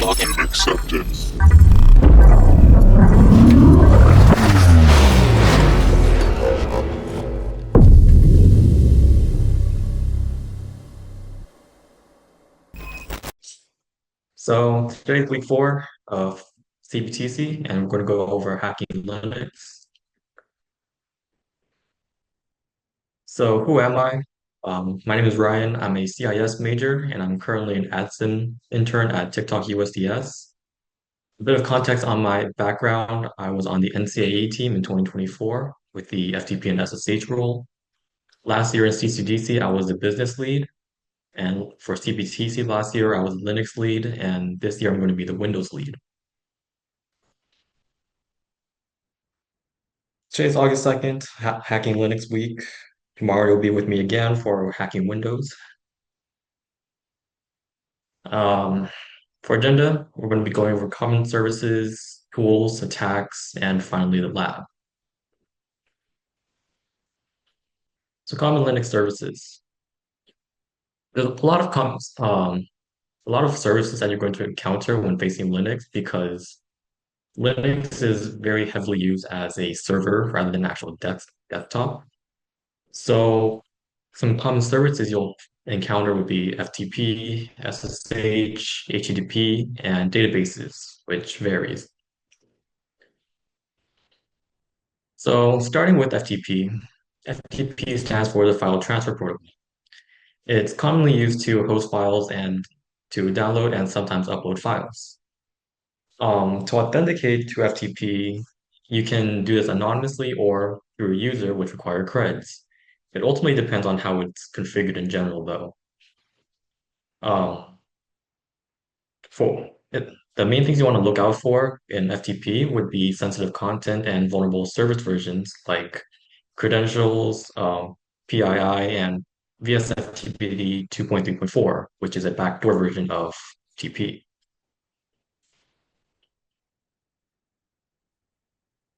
Login accepted. So today's week 4 of CPTC, and we're going to go over hacking Linux. So who am I? My name is Ryan. I'm a CIS major, and I'm currently an admin intern at TikTok USDS. A bit of context on my background: I was on the NCAA team in 2024 with the FTP and SSH role. Last year in CCDC, I was the business lead, and for CPTC last year, I was Linux lead, and this year I'm going to be the Windows lead. Today's August 2nd, Hacking Linux Week. Tomorrow you'll be with me again for Hacking Windows. Um, for agenda, we're going to be going over common services, tools, attacks, and finally the lab. So common Linux services. There's a lot of services that you're going to encounter when facing Linux because Linux is very heavily used as a server rather than actual desktop. So some common services you'll encounter would be FTP, SSH, HTTP, and databases, which varies. So starting with FTP, FTP stands for the File Transfer Protocol. It's commonly used to host files and to download and sometimes upload files. To authenticate to FTP, you can do this anonymously or through a user, which require creds. It ultimately depends on how it's configured in general, though. Um, the main things you want to look out for in FTP would be sensitive content and vulnerable service versions like credentials, PII, and VSFTPD 2.3.4, which is a backdoor version of TP.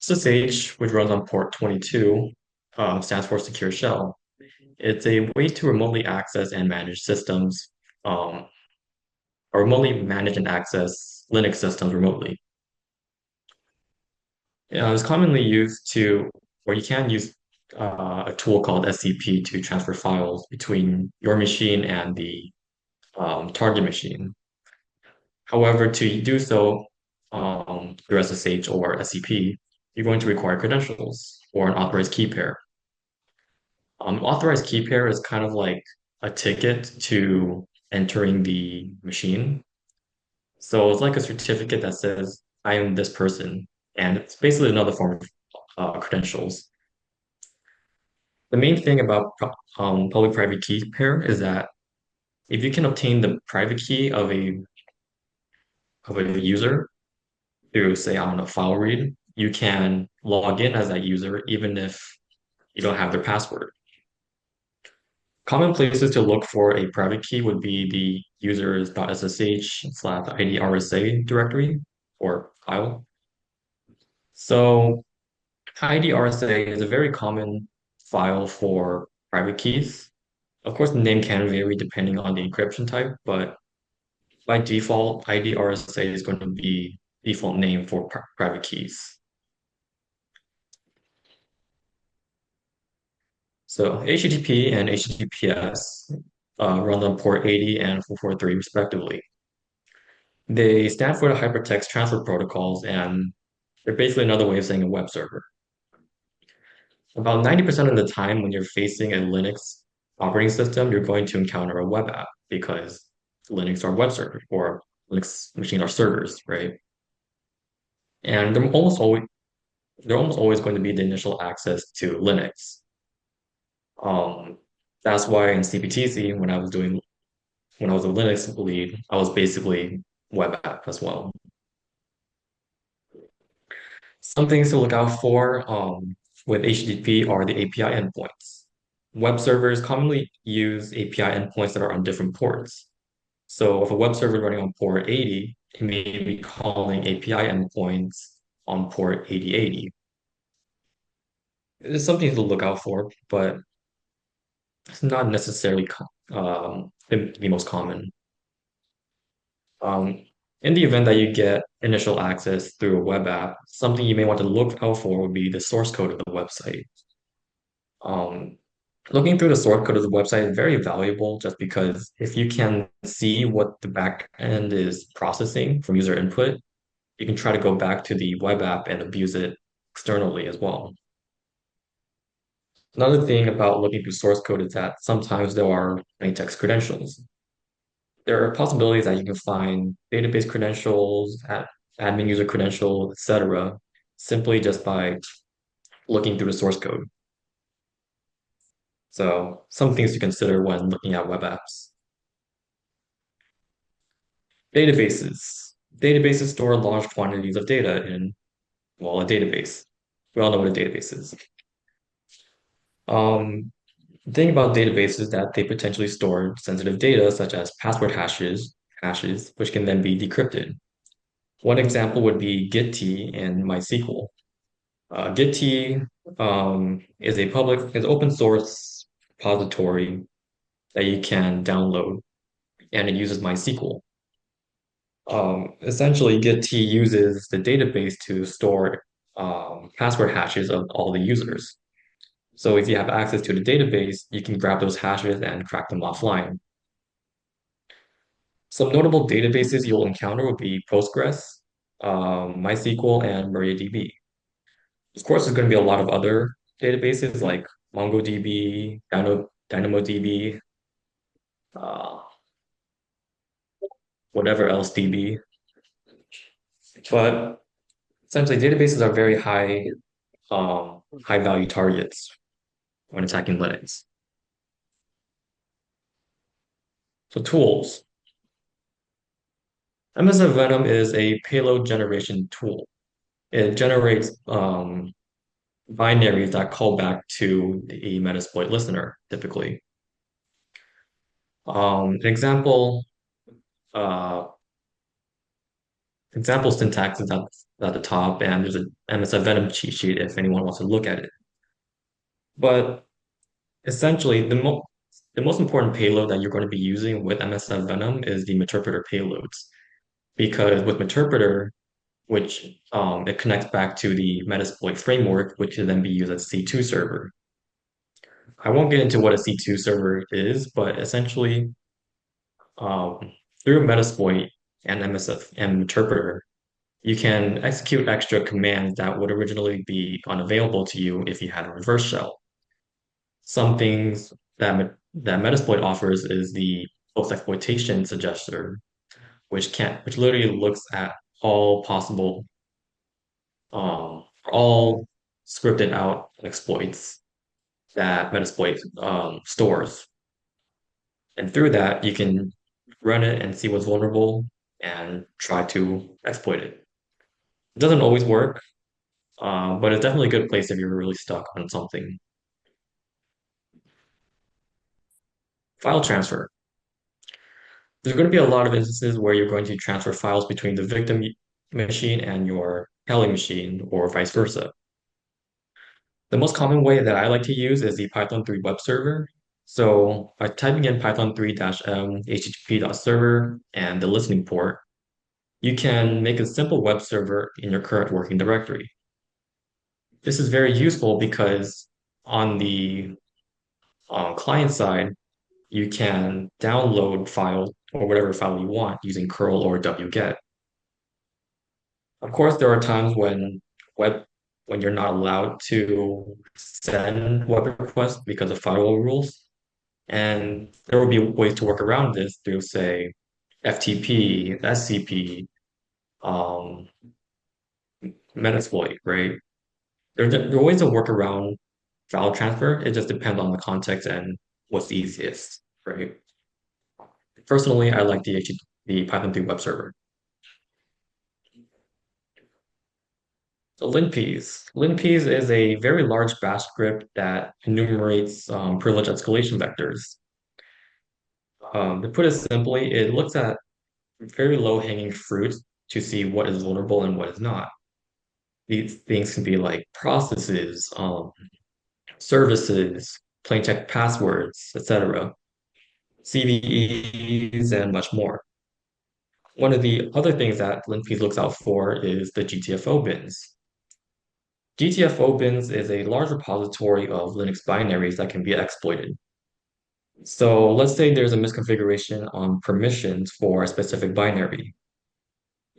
SSH, which runs on port 22, stands for Secure Shell. It's a way to remotely access and manage systems, um, or remotely manage and access Linux systems remotely. It's commonly used to, or you can use a tool called SCP to transfer files between your machine and the target machine. However, to do so through SSH or SCP, you're going to require credentials or an authorized key pair. Authorized key pair is kind of like a ticket to entering the machine. So it's like a certificate that says, I am this person. And it's basically another form of credentials. The main thing about public-private key pair is that if you can obtain the private key of a user through, say, on a file read, you can log in as that user even if you don't have their password. Common places to look for a private key would be the users.ssh/IDRSA directory or file. So IDRSA is a very common file for private keys. Of course, the name can vary depending on the encryption type, but by default, IDRSA is going to be default name for private keys. So HTTP and HTTPS run on port 80 and 443 respectively. They stand for the Hypertext Transfer Protocols, and they're basically another way of saying a web server. About 90% of the time when you're facing a Linux operating system, you're going to encounter a web app because Linux are web servers or Linux machines are servers, right? And they're almost always going to be the initial access to Linux. Um, that's why in CPTC, when I was a Linux lead, I was basically web app as well. Some things to look out for with HTTP are the API endpoints. Web servers commonly use API endpoints that are on different ports. So if a web server is running on port 80, it may be calling API endpoints on port 8080. It's something to look out for, but it's not necessarily the most common. Um, In the event that you get initial access through a web app, something you may want to look out for would be the source code of the website. Um, Looking through the source code of the website is very valuable just because if you can see what the back end is processing from user input, you can try to go back to the web app and abuse it externally as well. Another thing about looking through source code is that sometimes there are plain text credentials. There are possibilities that you can find database credentials, admin user credentials, etc., simply just by looking through the source code. So some things to consider when looking at web apps. Databases. Databases store large quantities of data in, well, a database. We all know what a database is. Um, the thing about databases is that they potentially store sensitive data such as password hashes, which can then be decrypted. One example would be Git in MySQL. Git is open source repository that you can download, and it uses MySQL. Essentially, Git uses the database to store password hashes of all the users. So if you have access to the database, you can grab those hashes and crack them offline. Some notable databases you'll encounter will be Postgres, MySQL, and MariaDB. Of course, there's going to be a lot of other databases like MongoDB, DynamoDB, uh, whatever else DB. But essentially, databases are very high value targets when attacking Linux. So tools. MSF Venom is a payload generation tool. It generates binaries that call back to the Metasploit listener, typically. An uh, example syntax is at the top, and there's a MSF Venom cheat sheet if anyone wants to look at it. But essentially, the most important payload that you're going to be using with MSF Venom is the Meterpreter payloads, because with Meterpreter, which it connects back to the Metasploit framework, which can then be used as a C2 server. I won't get into what a C2 server is, but essentially, um, through Metasploit and MSF and Interpreter, you can execute extra commands that would originally be unavailable to you if you had a reverse shell. Some things that Metasploit offers is the post-exploitation suggester, which literally looks at all possible all scripted out exploits that Metasploit stores. And through that, you can run it and see what's vulnerable and try to exploit it. It doesn't always work, but it's definitely a good place if you're really stuck on something. File transfer. There's going to be a lot of instances where you're going to transfer files between the victim machine and your Kelly machine or vice versa. The most common way that I like to use is the Python 3 web server. So by typing in Python 3-m http.server and the listening port, you can make a simple web server in your current working directory. This is very useful because on the client side, you can download file or whatever file you want using curl or wget. Of course, there are times web when you're not allowed to send web requests because of firewall rules. And there will be ways to work around this through, say, FTP, SCP, um, Metasploit, right? There are ways to work around file transfer. It just depends on the context and what's easiest, right? Personally, I like the Python 3 web server. So linpies is a very large bash script that enumerates privilege escalation vectors. To put it simply, it looks at very low-hanging fruit to see what is vulnerable and what is not. These things can be like processes, services, plain text passwords, etc., CVEs, and much more. One of the other things that Linksys looks out for is the GTFO bins. GTFO bins is a large repository of Linux binaries that can be exploited. So let's say there's a misconfiguration on permissions for a specific binary.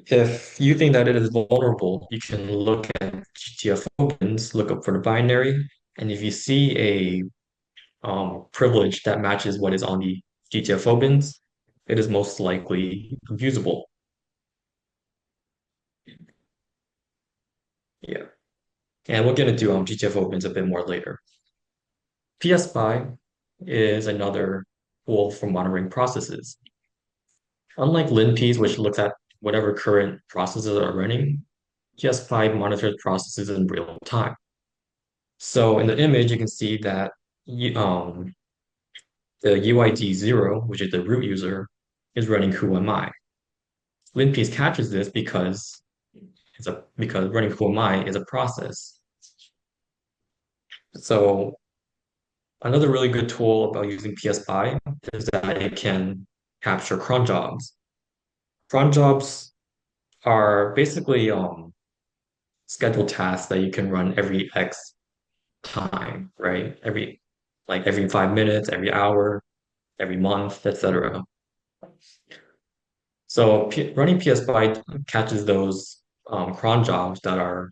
If you think that it is vulnerable, you can look at GTFO bins, look up for the binary, and if you see a privilege that matches what is on the GTFO bins, it is most likely usable. Yeah. And we'll get into GTFO bins a bit more later. PSPy is another tool for monitoring processes. Unlike LinPs, which looks at whatever current processes are running, PSPy monitors processes in real time. So in the image, you can see that the UID 0, which is the root user, is running who am I. LinPs catches this because running who am I is a process. So another really good tool about using PSPy is that it can capture cron jobs. Cron jobs are basically scheduled tasks that you can run every X time, right? Every 5 minutes, every hour, every month, etc. So running PSPy catches those cron jobs that are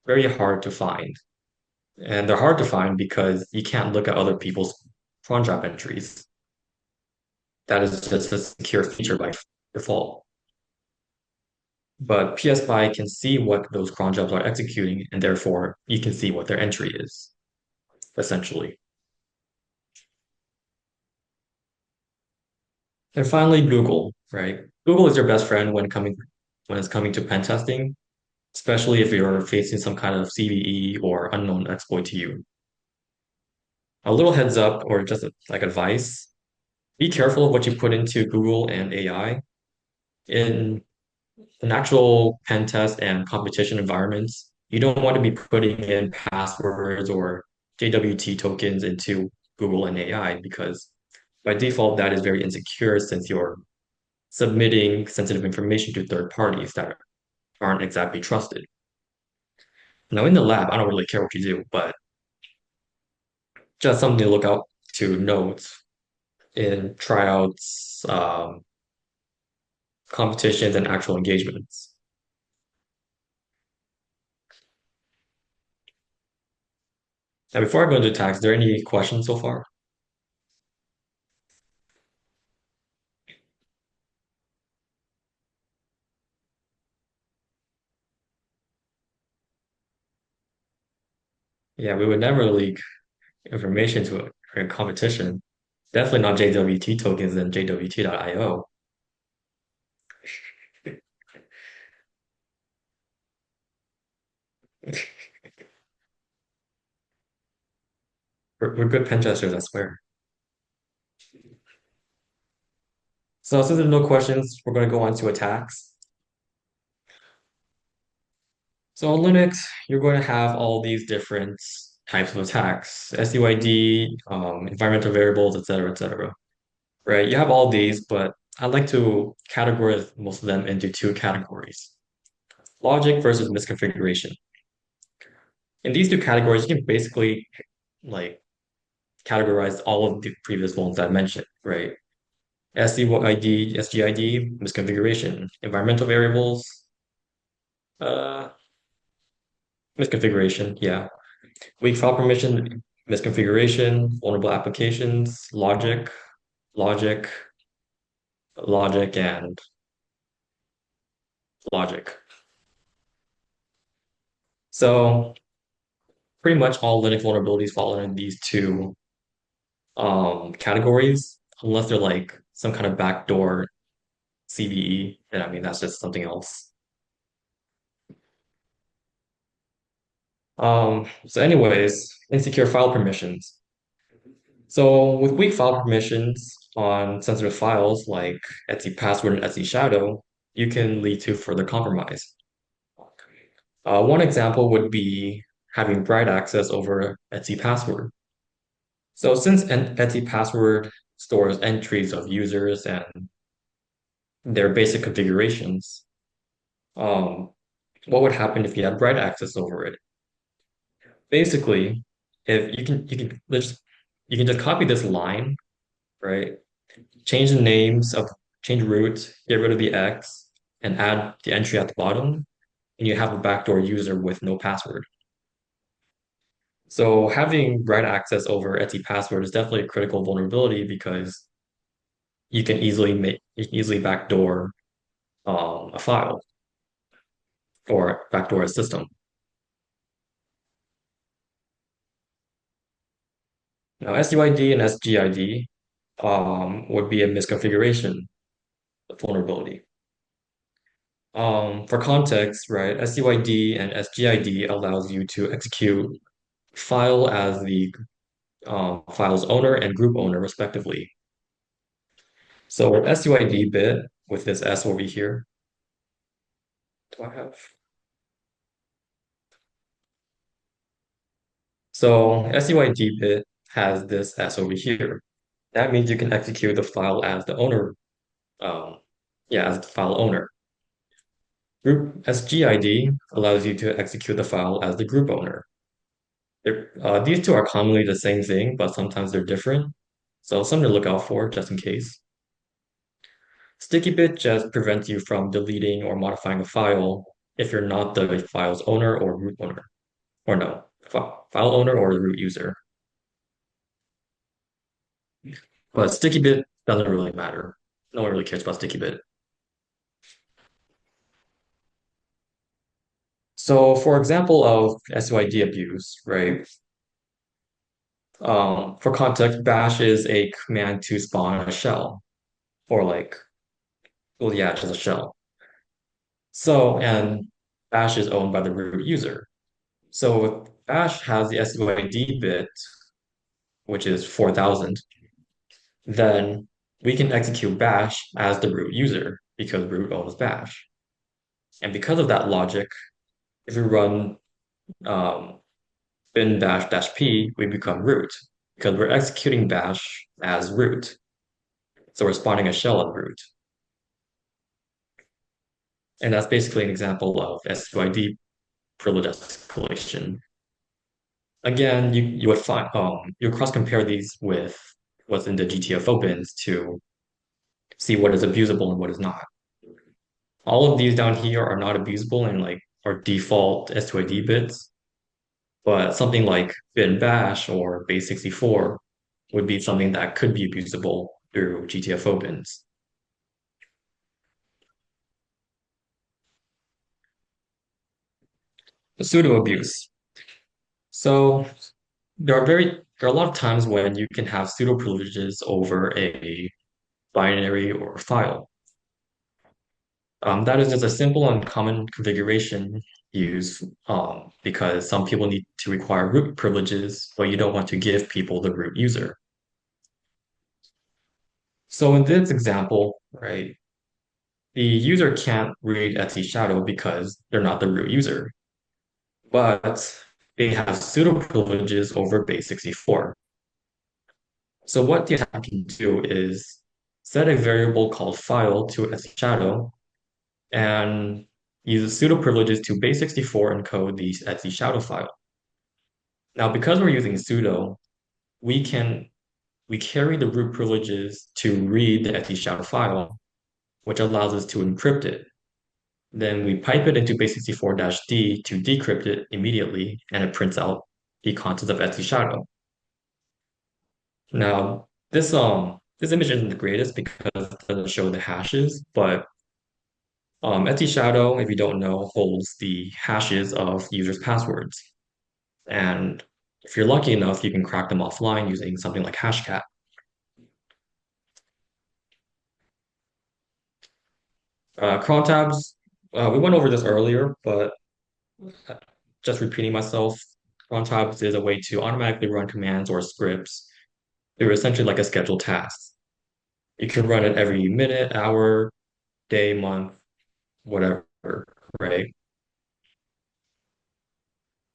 very hard to find. And they're hard to find because you can't look at other people's cron job entries. That is just a secure feature by default. But PSPy can see what those cron jobs are executing, and therefore you can see what their entry is, essentially. And finally, Google, right? Google is your best friend when it's coming to pen testing, especially if you're facing some kind of CVE or unknown exploit to you. A little heads up or just like advice, be careful of what you put into Google and AI. In an actual pen test and competition environments, you don't want to be putting in passwords or JWT tokens into Google and AI because by default, that is very insecure since you're submitting sensitive information to third parties that aren't exactly trusted. Now, in the lab, I don't really care what you do, but just something to look out to note in tryouts, competitions, and actual engagements. Now, before I go into tags, are there any questions so far? Yeah, we would never leak information to a competition. Definitely not JWT tokens and JWT.io. We're good pen testers, I swear. So since there's no questions, we're going to go on to attacks. So on Linux, you're going to have all these different types of attacks, SUID, environmental variables, etc., etc. Right? You have all these, but I'd like to categorize most of them into two categories: logic versus misconfiguration. In these two categories, you can basically like categorize all of the previous ones I mentioned, right? SCID, SGID, misconfiguration, environmental variables, uh, misconfiguration, yeah. Weak file permission, misconfiguration, vulnerable applications, logic, logic, and logic. So pretty much all Linux vulnerabilities fall in these two categories, unless they're like some kind of backdoor CVE, and I mean that's just something else. So anyways, insecure file permissions. So with weak file permissions on sensitive files like Etsy password and Etsy shadow, you can lead to further compromise. One example would be having bright access over Etsy password. So since Etsy password stores entries of users and their basic configurations. Um, what would happen if you had write access over it? Basically, if you can just copy this line, right? Change the names of change root, get rid of the X, and add the entry at the bottom, and you have a backdoor user with no password. So having write access over Etsy password is definitely a critical vulnerability because you can easily backdoor a file or backdoor a system. Now SUID and SGID would be a misconfiguration vulnerability. For context, right, SUID and SGID allows you to execute file as the file's owner and group owner, respectively. So with SUID bit, with this S over here, do I have? So SUID bit has this S over here. That means you can execute the file as the owner, um, yeah, as the file owner. Group SGID allows you to execute the file as the group owner. These two are commonly the same thing, but sometimes they're different. So something to look out for just in case. Sticky bit just prevents you from deleting or modifying a file if you're not the file's owner or root owner. Or no, file owner or the root user. But sticky bit doesn't really matter. No one really cares about sticky bit. So for example of SYD abuse, right? For context, bash is a command to spawn a shell, or like, well, yeah, just a shell. So, and bash is owned by the root user. So if bash has the SYD bit, which is 4000, then we can execute bash as the root user because root owns bash. And because of that logic, if we run um, bin bash dash p, we become root because we're executing bash as root. So we're spawning a shell of root. And that's basically an example of SYD privilege escalation. Again, you would find you cross compare these with what's in the GTFO bins to see what is abusable and what is not. All of these down here are not abusable and like are default S2ID bits, but something like bin bash or base64 would be something that could be abusable through GTFO bins. The pseudo abuse. So there are a lot of times when you can have pseudo privileges over a binary or file. That is just a simple and common configuration used because some people need to require root privileges, but you don't want to give people the root user. So in this example, right, the user can't read Etsy Shadow because they're not the root user, but they have pseudo privileges over base64. So what the attacker can do is set a variable called file to Etsy Shadow and uses pseudo privileges to base64 encode the Etsy shadow file. Now, because we're using sudo, we can we carry the root privileges to read the Etsy shadow file, which allows us to encrypt it. Then we pipe it into base64-d to decrypt it immediately, and it prints out the contents of Etsy shadow. Now, this image isn't the greatest because it doesn't show the hashes, but Etsy Shadow, if you don't know, holds the hashes of users' passwords. And if you're lucky enough, you can crack them offline using something like Hashcat. Cron tabs, we went over this earlier, but just repeating myself, cron tabs is a way to automatically run commands or scripts. They're essentially like a scheduled task. You can run it every minute, hour, day, month, whatever, right?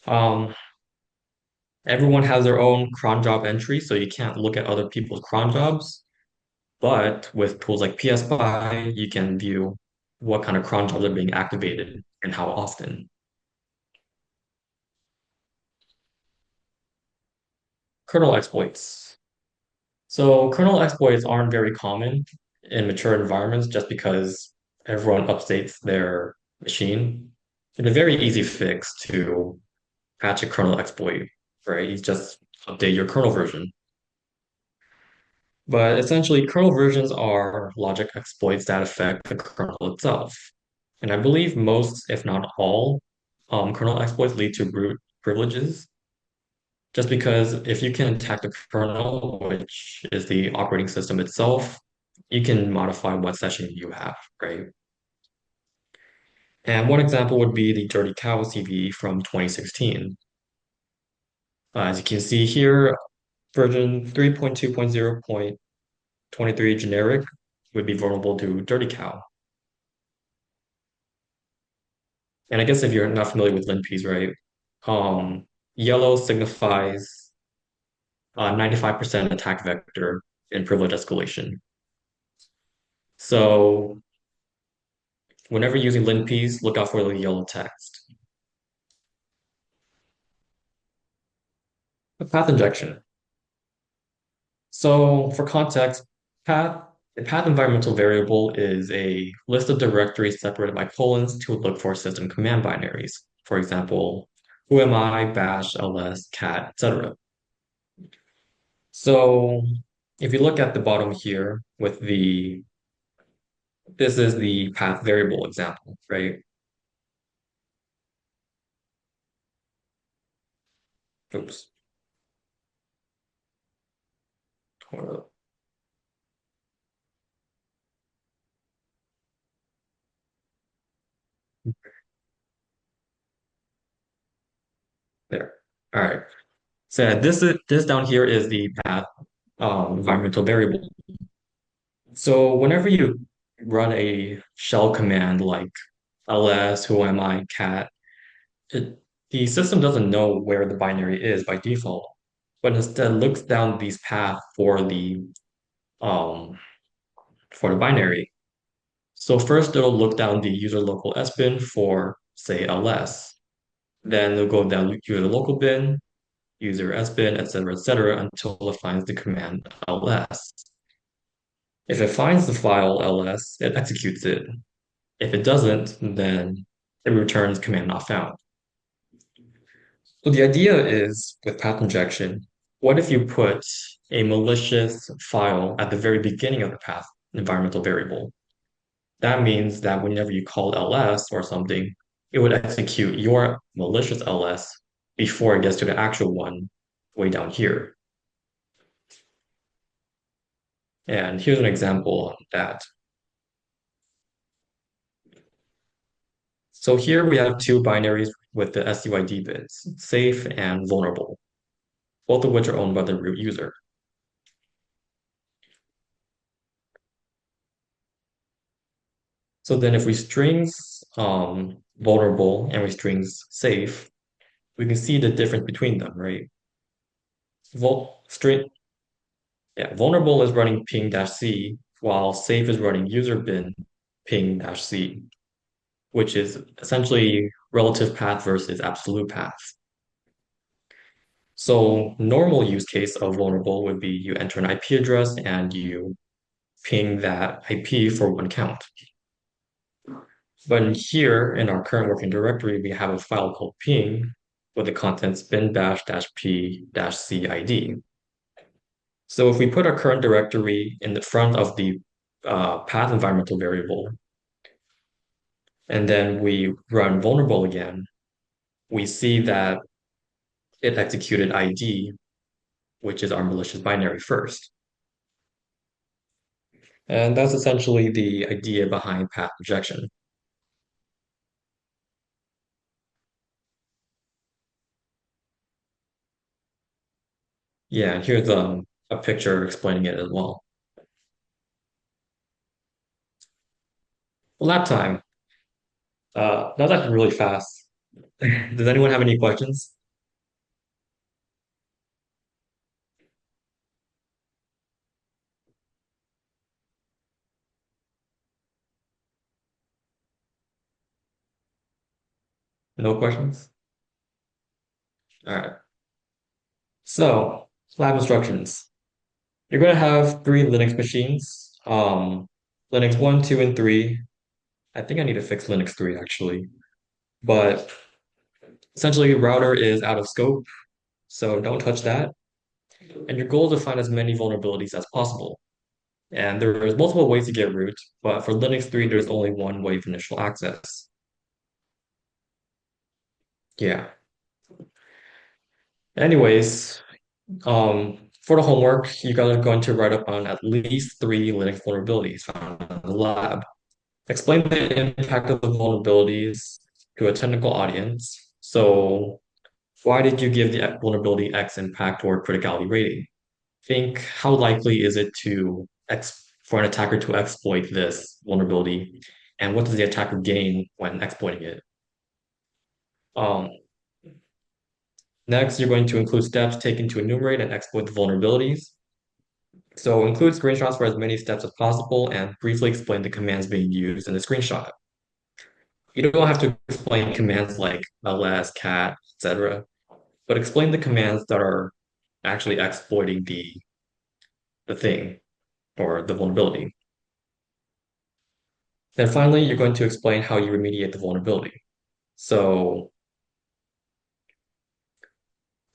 Um, Everyone has their own cron job entry, so you can't look at other people's cron jobs. But with tools like PSPy, you can view what kind of cron jobs are being activated and how often. Kernel exploits. So kernel exploits aren't very common in mature environments just because everyone updates their machine. It's a very easy fix to patch a kernel exploit, right? You just update your kernel version. But essentially, kernel versions are logic exploits that affect the kernel itself. And I believe most, if not all, kernel exploits lead to root privileges. Just because if you can attack the kernel, which is the operating system itself, you can modify what session you have, right? And one example would be the Dirty Cow CVE from 2016. As you can see here, version 3.2.0.23 generic would be vulnerable to Dirty Cow. And I guess if you're not familiar with linps, right? Yellow signifies 95% attack vector in privilege escalation. So whenever using linps, look out for the yellow text. The path injection. So for context, a path environmental variable is a list of directories separated by colons to look for system command binaries. For example, who am I, bash, ls, cat, etc. So if you look at the bottom here with this is the path variable example, right? Oops. Hold up. There. All right. So this down here is the path environmental variable. So whenever you run a shell command like ls, who am I, cat, the system doesn't know where the binary is by default, but instead looks down these paths um, for the binary. So first it'll look down the user local S bin for say ls. Then it'll go down user local bin, user S bin, etc., until it finds the command ls. If it finds the file ls, it executes it. If it doesn't, then it returns command not found. So the idea is with path injection, what if you put a malicious file at the very beginning of the path environmental variable? That means that whenever you call ls or something, it would execute your malicious ls before it gets to the actual one way down here. And here's an example of that. So here we have two binaries with the SUID bits, safe and vulnerable, both of which are owned by the root user. So then if we strings vulnerable and we strings safe, we can see the difference between them, right? String Yeah, vulnerable is running ping-c, while safe is running user bin ping-c, which is essentially relative path versus absolute path. So normal use case of vulnerable would be you enter an IP address and you ping that IP for one count. But in here, in our current working directory, we have a file called ping with the contents bin bash dash p dash cid. So if we put our current directory in the front of the path environmental variable, and then we run vulnerable again, we see that it executed ID, which is our malicious binary first. And that's essentially the idea behind path injection. Yeah, and here's a picture explaining it as well. Lap time. That was actually really fast. Does anyone have any questions? No questions? All right. So, lab instructions. You're going to have three Linux machines. Linux 1, 2, and 3. I think I need to fix Linux 3 actually. But essentially, router is out of scope, so don't touch that. And your goal is to find as many vulnerabilities as possible. And there's multiple ways to get root, but for Linux 3, there's only one way of initial access. Yeah. Anyways, for the homework, you guys are going to write up on at least three Linux vulnerabilities found in the lab. Explain the impact of the vulnerabilities to a technical audience. So, why did you give the vulnerability X impact or criticality rating? Think how likely is it for an attacker to exploit this vulnerability, and what does the attacker gain when exploiting it? Um, Next, you're going to include steps taken to enumerate and exploit the vulnerabilities. So include screenshots for as many steps as possible and briefly explain the commands being used in the screenshot. You don't have to explain commands like ls, cat, etc., but explain the commands that are actually exploiting the thing or the vulnerability. Then finally, you're going to explain how you remediate the vulnerability. So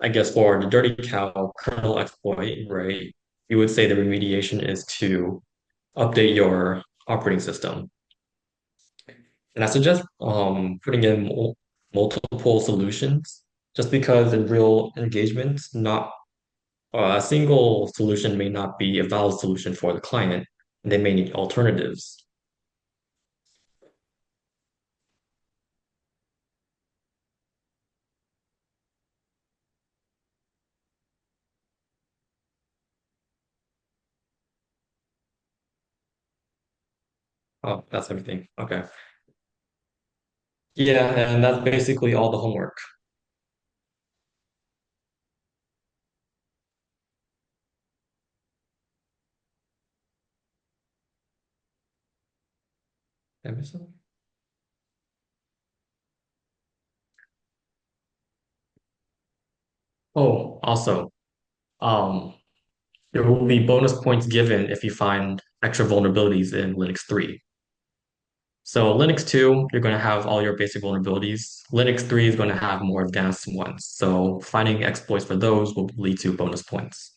I guess for the dirty cow kernel exploit, right, you would say the remediation is to update your operating system. And I suggest putting in multiple solutions just because in real engagements, not a single solution may not be a valid solution for the client, and they may need alternatives. Oh, that's everything. Okay. Yeah, and that's basically all the homework. Did I miss something? Oh, also, um, there will be bonus points given if you find extra vulnerabilities in Linux 3. So Linux 2, you're going to have all your basic vulnerabilities. Linux 3 is going to have more advanced ones. So finding exploits for those will lead to bonus points.